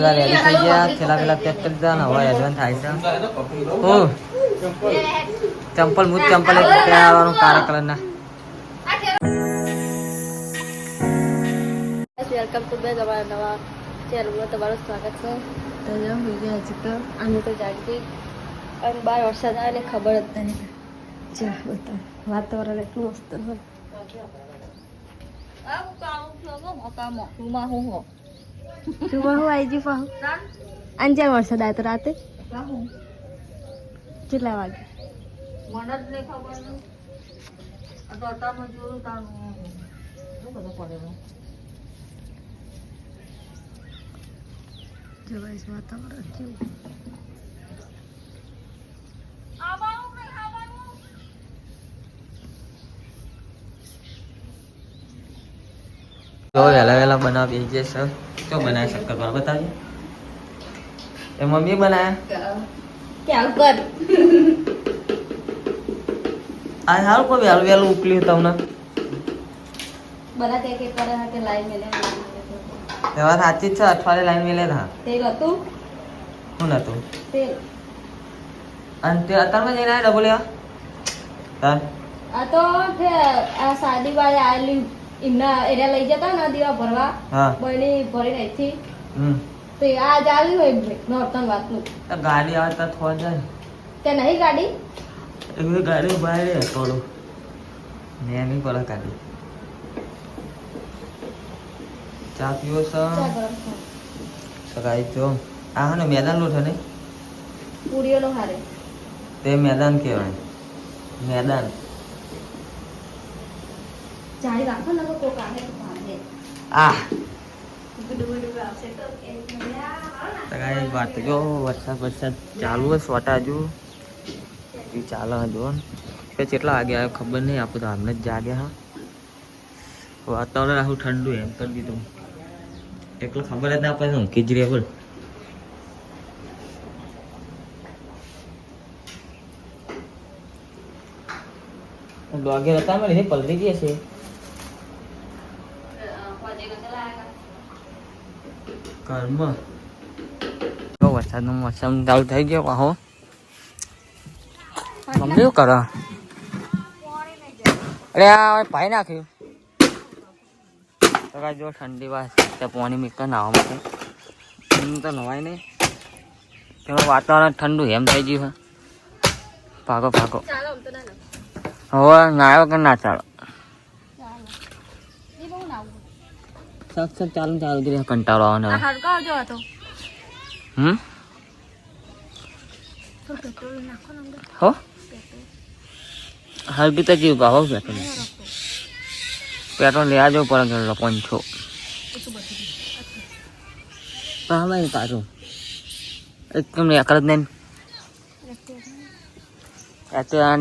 Ready થઈ ગયા થેલા પેલા પેક કરી દીધા ને હવે એડવાન્સ થાય છે ઓ ચંપલ મૂજ ચંપલ એક પહેરવાનું કાળા કલરના વેલકમ ટુ બે તમારા નવા ચેનલમાં તમારું સ્વાગત છે. તો જો બીજા હજી તો આને તો જાગતી અને બહાર વરસાદ આવે ને ખબર જ નહીં. જો બતા વાતાવરણ એટલું મસ્ત હોય. તુમાં હું આવી ગયું પાહું અંજાર વરસાદ આવે તો રાતે કેટલા વાગે મને જ નહીં ખબર તો અત્યારમાં જોયું તારું શું બધું પડેલું જવાય વાતાવરણ કેવું તો વહેલા વહેલા બનાવી જે સર શું બનાવે શક્કરપારા બતાવીએ એ મમ્મી બનાયા ક્યાં કર આ સારું કોઈ વહેલું વહેલું ઉકલ્યું તમને બધા તે કે કરે કે લાઈન મેલે એ વાત સાચી જ છે અઠવાડિયે લાઈન મેલે હા તેલ હતું શું નતું તેલ અને તે અત્યારમાં જઈને આવ્યા ડબલ લેવા તાર આ તો આ શાદી વાળી આવેલી એમના એરિયા લઈ જતા ને દીવા ભરવા હા બની ભરી અહીંથી હમ તો આ જ આવી હોય નોર્તન વાતનું તો ગાડી આવે તો થોડા જાય તે નહીં ગાડી એક ગાડી બહાર થોડું મેં નહીં પડે ગાડી ચા પીવો છો ચા ગરમ થાય સગાઈ જો આ હા ને મેદાન લોઠે ને પૂરીઓનો હારે તે મેદાન કહેવાય મેદાન જાળી રાખો ને તો કોક આવે તો ભાગે આ ડુબી આવશે તો સગાઈ વાત જો વરસાદ ચાલુ હોય સોટા હજુ એ ચાલે જો કે કેટલા વાગે આવ્યો ખબર નહીં આપણે તો આમને જ જાગ્યા હા વાતાવરણ આખું ઠંડુ એમ કરી દીધું એટલું ખબર જ ના પડે ખીજરી બોલ ડોગે હતા મને પલટી ગઈ છે ઘરમાં વરસાદનો મોસમ ચાલુ થઈ ગયો પાહો મમ્મી શું કરો અરે આ પાઈ નાખ્યું તો કાંઈ જો ઠંડી વાત ત્યાં પાણી મીકર નાહવા માટે એમ તો નવાય નહીં તેમાં વાતાવરણ ઠંડુ એમ થઈ ગયું છે ભાગો ભાગો હવે નાયો કે ના ચાલો સખ ચાલુ ચાલુ કરી કંટાળો આવે હો હળગી તો જીવ ભાવ પેટ્રોલ લેવા જવું પડે પંચો પાછું એકદમ એકલ જ નહીં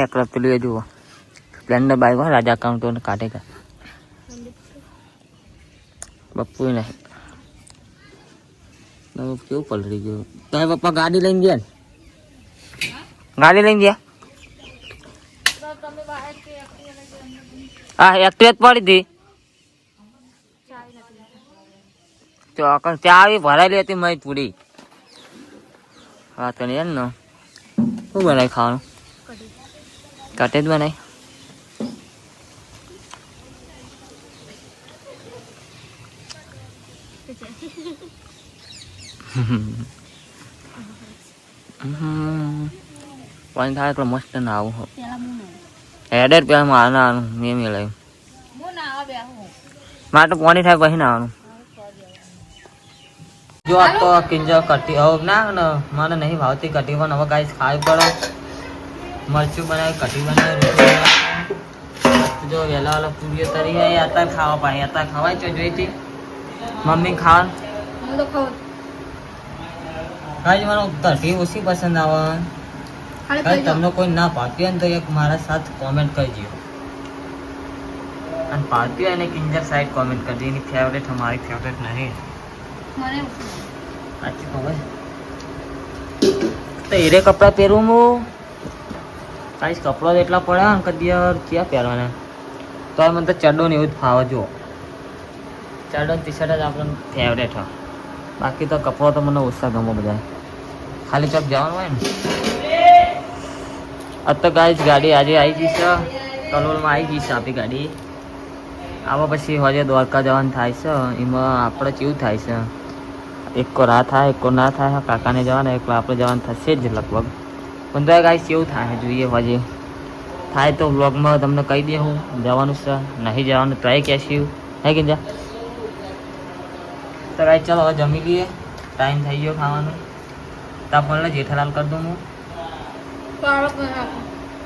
એકલ પેલું એ જુઓ સ્પ્લેન્ડર બાઈક હોય રાજા કાઉન્ટો કાઢે કા બપ્પુ નહીં કેવું પલળી ગયું તારે પપ્પા ગાડી લઈને ગયા ને ગાડી લઈને ગયા હા એક્ટિવ પડી હતી ચા આવી ભરાયેલી હતી મય પૂરી વાત કરી ને શું બનાવી ખાવાનું કટે જ બનાવી પાણી થાય એટલે મસ્ત ના આવું હેડર પેલા મારે ના આવવાનું મેં મેળવ્યું મારે તો પાણી થાય પછી ના આવવાનું જો આ તો કિંજર કટી હવે ના ને મને નહીં ભાવતી કટી પણ હવે કાંઈ ખાવી પડે મરચું બનાવી કટી બનાવી જો વહેલા વાલા પૂરીઓ તરી હોય અત્યારે ખાવા પાય અત્યારે ખવાય છે જોઈ હતી મમ્મી ખાવા કાંઈ મને કઢી ઓછી પસંદ આવે કાંઈ તમને કોઈ ના ભાવતી હોય ને તો એક મારા સાથ કોમેન્ટ કરજો અને ભાવતી હોય ને કિંજર સાઈડ કોમેન્ટ કરજો એની ફેવરેટ અમારી ફેવરેટ નહીં સાચી ખબર તો એરે કપડાં પહેરું હું કાંઈ કપડો તો એટલા પડ્યા ને કદી ક્યાં પહેરવાના તો મને તો ચડ્ડો ને એવું જ ફાવે જો ચડ્ડો ટી શર્ટ જ આપણને ફેવરેટ હોય બાકી તો કપડો તો મને ઓછા ગમો બધા, ખાલી ચોક જવાનું હોય ને. આજ તો ગાઈસ ગાડી આજે આવી ગઈ છે, કલોલમાં આવી ગઈ છે આપણી ગાડી. આવા પછી હજે દ્વારકા જવાનું થાય છે. એમાં આપણે કેવું થાય છે, એકો રાહ થાય એકો ના થાય. કાકાને જવાના એટલે આપણે જવાનું થશે જ લગભગ. પણ તો ગાઈસ કેવું થાય જોઈએ, હજે થાય તો વ્લોગમાં તમને કહી દે હું જવાનું છે, નહીં જવાનું ટ્રાય કહેશું હે કે જા. તો ગાઈસ ચાલો હવે જમી લઈએ, ટાઈમ થઈ ગયો ખાવાનું. તા પણ જેઠાલાલ કરી દઉં હું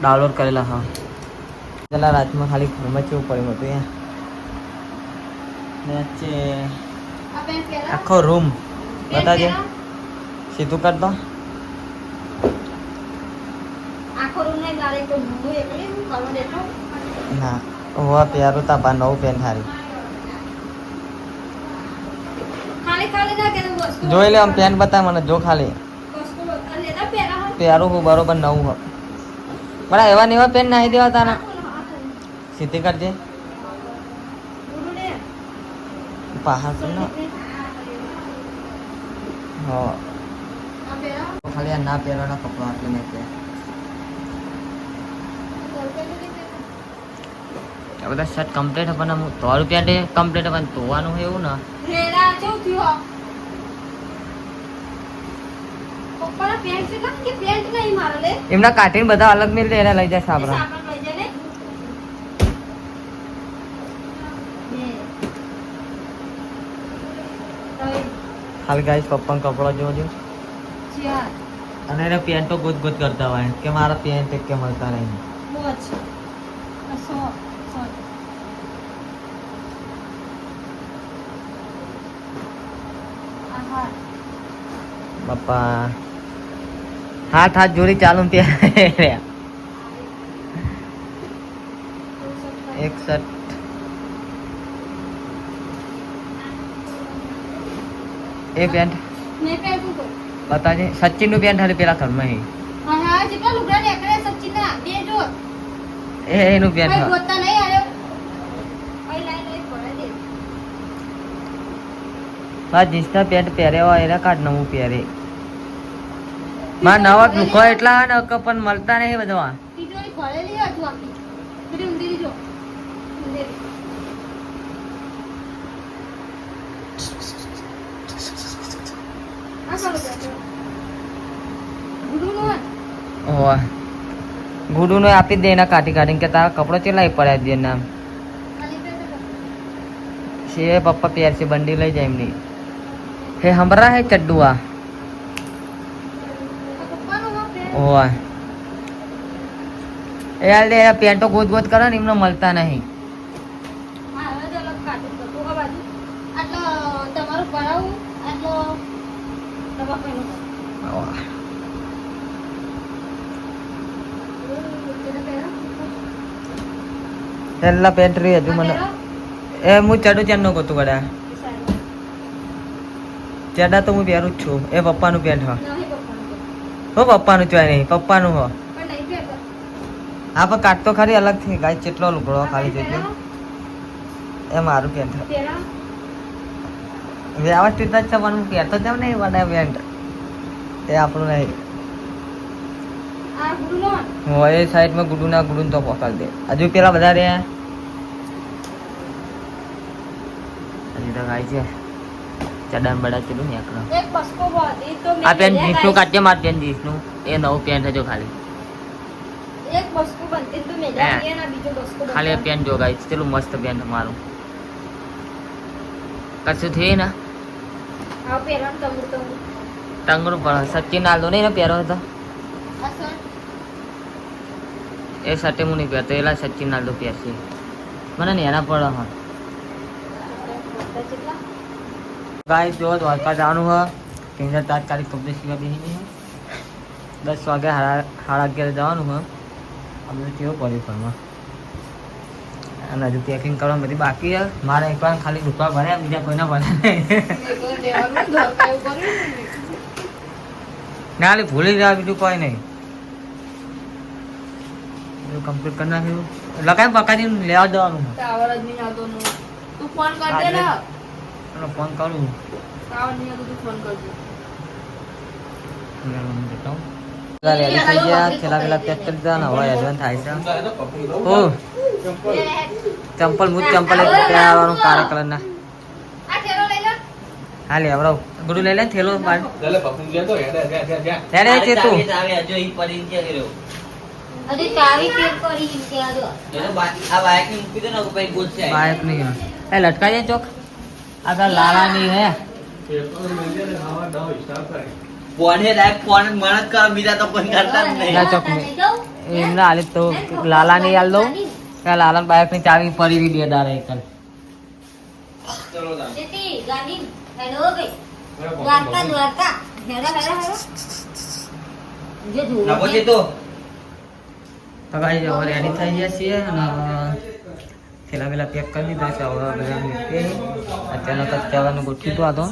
ડાઉનલોડ કરેલા. હા પેલા રાતમાં ખાલી ઘરમાં કેવું પડ્યું હતું અહીંયા આખો રૂમ બતાજે સીધું કરતો. ના હોવા પ્યારું તાપા નવું પેન હારી જોઈ લે. આમ પેન બતાય મને, જો ખાલી પ્યારું હું બરોબર નવું હો. બરા એવા ને એવા પેન નાખી દેવા તારા, સીધી કરજે પહાડ પર ના. હા ખાલી આ ના પહેરવાના કપડા આટલે નહીં પહેર. આ બધા શર્ટ કમ્પ્લીટ પણ હું 100 રૂપિયા કમ્પ્લીટ પણ ધોવાનું હોય એવું ને. એમના કાઢીને બધા અલગ મેળ દે, એને લઈ જાય સાબરા. ખાલી ગાઈસ પપ્પાનો કપડો જોજો. અને એને પેન્ટો ગોત ગોત કરતા હોય કે મારા પેન્ટ કે મળતા નહીં. પપ્પા હાથ હાથ જોડી ચાલુ ત્યાં એક શર્ટ એ પેન્ટ બતાજે. સચિન નું પેન્ટ હાલે પેલા ઘરમાં એનું પેન્ટ જીન્સના પેન્ટ પહેર્યા હોય એના કાઢ નવું પહેરે. મારા નવા દુખો એટલા ને પણ મળતા નહીં બધા. ગુડુ નો આપી દે એના કાઢી કાઢીને કે તારા કપડો ચેલા પડ્યા દે નામ છે. પપ્પા પહેર છે બંડી લઈ જાય એમની. હે હમરા હે ચડ્ડુઆ ઓય એ હાલ દે. પેન્ટો ગોત ગોત કરે ને એમને મળતા નહીં. પેલા પેન્ટ રહી હજુ મને એ હું ચડું ચાર નો ગોતું ગળ્યા. ચડા તો હું પહેરું જ છું. એ પપ્પાનું પેન્ટ હો પપ્પાનું ચોય નહીં પપ્પાનું હો. હા પણ કાઢતો ખરી અલગ થી ગાય કેટલો લુગડો ખાલી જોઈજો. એ મારું પેન્ટ વ્યવસ્થિત જ છે પણ હું પહેરતો જાવ નહીં વડા પેન્ટ એ આપણું નહીં. એ સાઈડમાં ગુડુ ના ગુડુ તો પકડ દે. હજુ પેલા બધા રહ્યા હજી તો ગાય છે ચડાન બડા ચડું ને આ પેન્ટ જીન્સનું કાઢજે. માર પેન્ટ જીન્સનું એ નવું પેન્ટ હજો ખાલી ખાલી પેન્ટ જો ગાય ચેલું મસ્ત પેન્ટ મારું કશું થયું ને ટંગરું પણ સચિન આલદો નહીં ને પહેરો હતો એ શર્ટે હું નહીં પહેરતો. એલા સચિન નાલદો પહેરશે મને ને એના પડે. હા ગાઈસ જો દ્વારકા જવાનું હોય કેન્દ્ર તાત્કાલિક કપડે સિવા બેસી 10 વાગે 11:30 જવાનું હોય. અમે કેવો પડ્યું ફરમાં અને હજુ પેકિંગ કરવા બધી બાકી છે. મારે એકવાર ખાલી દુકાન ભર્યા બીજા કોઈના ભર્યા ના ખાલી ભૂલી જવા બીજું કોઈ નહીં. કમ્પ્લીટ કરી નાખ્યું લગાય પકાડી લેવા જવાનું. ફોન કરું આવવાની બધું ફોન કરજો. રેડી થઈ ગયા છેલ્લા પેલા પેક કરી દીધા ને હવે એડવાન્સ થાય છે ઓ ચંપલ મુજ ચંપલ એક પહેરવાનું કાળા કલરના આ થેલો લઈ લો. હા લે આવરો ગુડુ લઈ લે ને થેલો બાર ચાલે પપ્પુ લે તો હેડે છે તું હજી ચાવી પેક કરી એમ કે આ જો. બાઈક નહીં એ લટકાઈ જાય ચોક આગળ લાલા નહીં હે ના ચોક એમને હાલે તો લાલા નહીં હાલ દઉં ત્યાં લાલા બાઈક ની ચાવી પડી દે દારે એક જેતી ગાડી હેલો ભાઈ. દ્વારકા દ્વારકા હેડા હેડા હેડા. જે ધોવા તો ભાઈ હવે રેડી થઈ ગયા છીએ અને થેલા પેલા પેક કરી દીધા છે હવે બધા મૂકીએ અચાનક જ કહેવાનું ગોઠવી તો હતો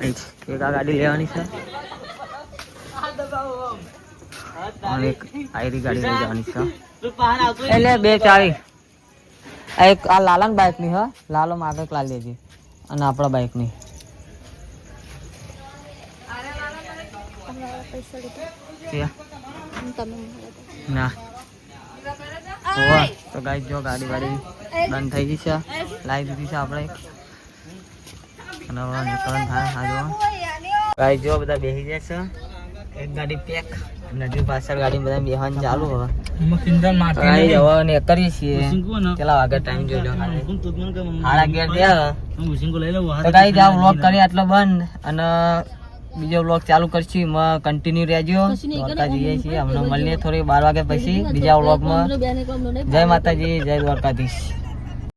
એક આ ગાડી લેવાની છે અને એક આયરી ગાડી લઈ જવાની છે એટલે બે ચાવી એક આ લાલાની બાઇક ની હા લાલો માગક લાલ લેજે અને આપણા બાઇક ની ના તો ગાઈ જો ગાડી વાડી બંધ થઈ ગઈ છે લાવી દીધી છે આપણે અને હવે નીકળવાનું થાય હા જો ગાઈ જો બધા બેસી જાય છે એક ગાડી પેક અને હજુ પાછળ ગાડી બધા બેહવાનું ચાલુ હવે ગાઈ હવે ને કરીએ છીએ કેટલા વાગે ટાઈમ જોઈ લો ખાલી 11:30 થયા તો ગાઈ જાવ વ્લોગ કરી આટલો બંધ અને બીજો વ્લોગ ચાલુ કરશું એમાં કન્ટિન્યુ રહેજો દ્વારકા જઈએ છીએ હમણાં મળીએ થોડી 12 વાગ્યા પછી બીજા વ્લોગમાં જય માતાજી જય દ્વારકાધીશ.